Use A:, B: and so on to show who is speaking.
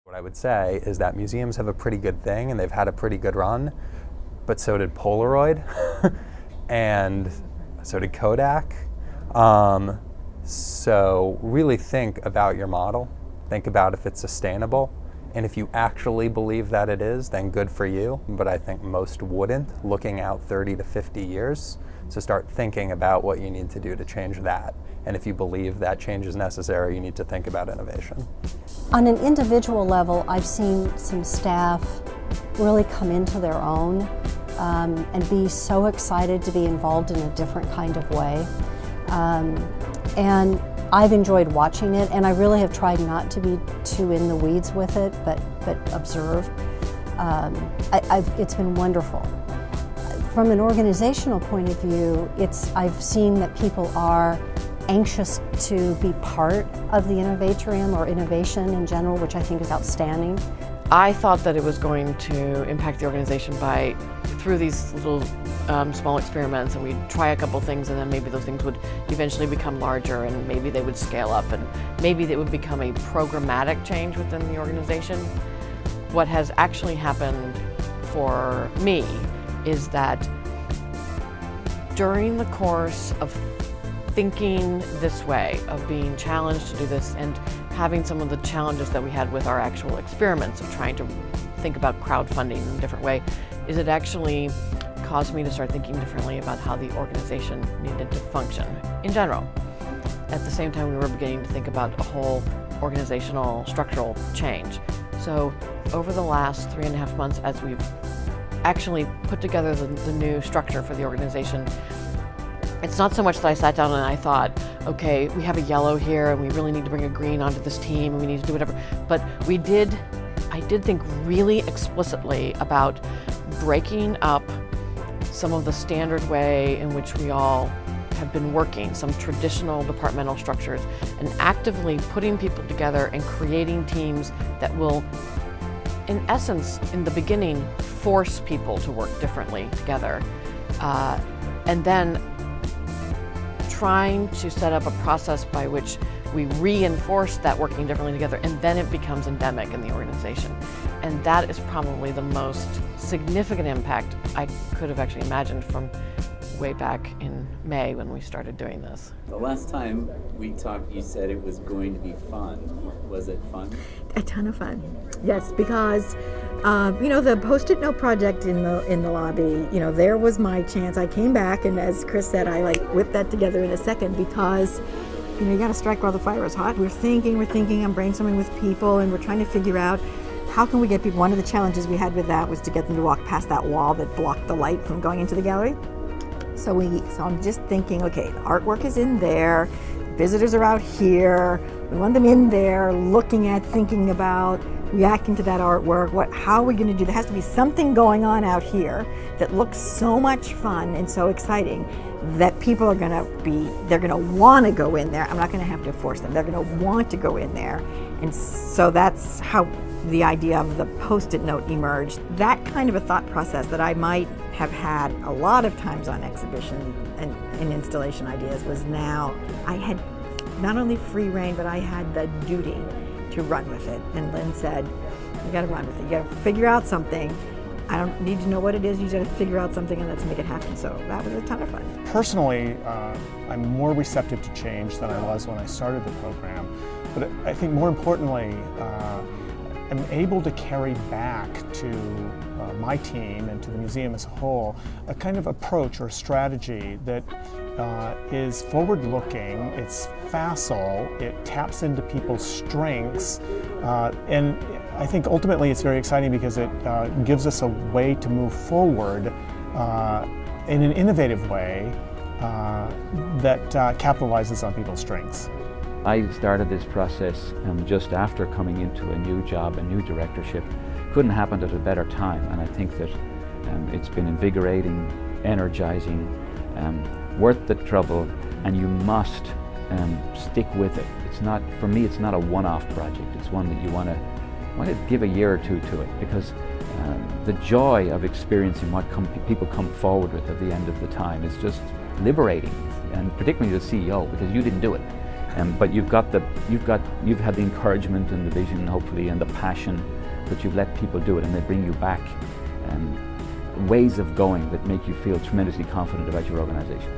A: What I would say is that museums have a pretty good thing and they've had a pretty good run, but so did Polaroid and so did Kodak. So really think about your model. Think about if it's sustainable. And if you actually believe that it is, then good for you. But I think most wouldn't, looking out 30 to 50 years. So start thinking about what you need to do to change that. And if you believe that change is necessary, you need to think about innovation.
B: On an individual level, I've seen some staff really come into their own and be so excited to be involved in a different kind of way. And I've enjoyed watching it, and I really have tried not to be too in the weeds with it, but observe. It's been wonderful. From an organizational point of view, I've seen that people are anxious to be part of the Innovatorium or innovation in general, which I think is outstanding.
C: I thought that it was going to impact the organization through these little small experiments, and we'd try a couple things, and then maybe those things would eventually become larger, and maybe they would scale up, and maybe they would become a programmatic change within the organization. What has actually happened for me is that during the course of thinking this way, of being challenged to do this, and having some of the challenges that we had with our actual experiments of trying to think about crowdfunding in a different way, is it actually caused me to start thinking differently about how the organization needed to function in general. At the same time, we were beginning to think about a whole organizational structural change. So over the last 3.5 months, as we've actually put together the new structure for the organization, it's not so much that I sat down and I thought, okay, we have a yellow here and we really need to bring a green onto this team and we need to do whatever, but I did think really explicitly about breaking up some of the standard way in which we all have been working, some traditional departmental structures, and actively putting people together and creating teams that will, in essence, in the beginning, force people to work differently together. And then trying to set up a process by which we reinforce that working differently together, and then it becomes endemic in the organization. And that is probably the most significant impact I could have actually imagined from way back in May when we started doing this.
D: The last time we talked, you said it was going to be fun. Was it fun?
E: A ton of fun, yes, because the Post-it note project in the lobby, there was my chance. I came back, and as Chris said, I whipped that together in a second because you got to strike while the fire is hot. We're thinking, I'm brainstorming with people, and we're trying to figure out how can we get people. One of the challenges we had with that was to get them to walk past that wall that blocked the light from going into the gallery. So I'm just thinking, okay, the artwork is in there, visitors are out here, we want them in there looking at, thinking about, reacting to that artwork. How are we going to do? There has to be something going on out here that looks so much fun and so exciting that people are going to want to go in there. I'm not going to have to force them. They're going to want to go in there. And so that's how the idea of the Post-it note emerged. That kind of a thought process that I might have had a lot of times on exhibition and installation ideas was now I had not only free reign, but I had the duty to run with it. And Lynn said, you got to run with it. You got to figure out something. I don't need to know what it is. You got to figure out something and let's make it happen. So that was a ton of fun.
F: Personally, I'm more receptive to change than I was when I started the program. But I think more importantly, I'm able to carry back to my team and to the museum as a whole a kind of approach or strategy that is forward-looking, it's facile, it taps into people's strengths, and I think ultimately it's very exciting because it gives us a way to move forward in an innovative way that capitalizes on people's strengths.
G: I started this process just after coming into a new job, a new directorship. Couldn't happen at a better time, and I think that it's been invigorating, energizing, worth the trouble, and you must stick with it. It's not, for me, it's not a one-off project. It's one that you want to give a year or two to it, because the joy of experiencing what people come forward with at the end of the time is just liberating, and particularly the CEO, because you didn't do it. But you've had the encouragement and the vision, hopefully, and the passion, but you've let people do it, and they bring you back ways of going that make you feel tremendously confident about your organization.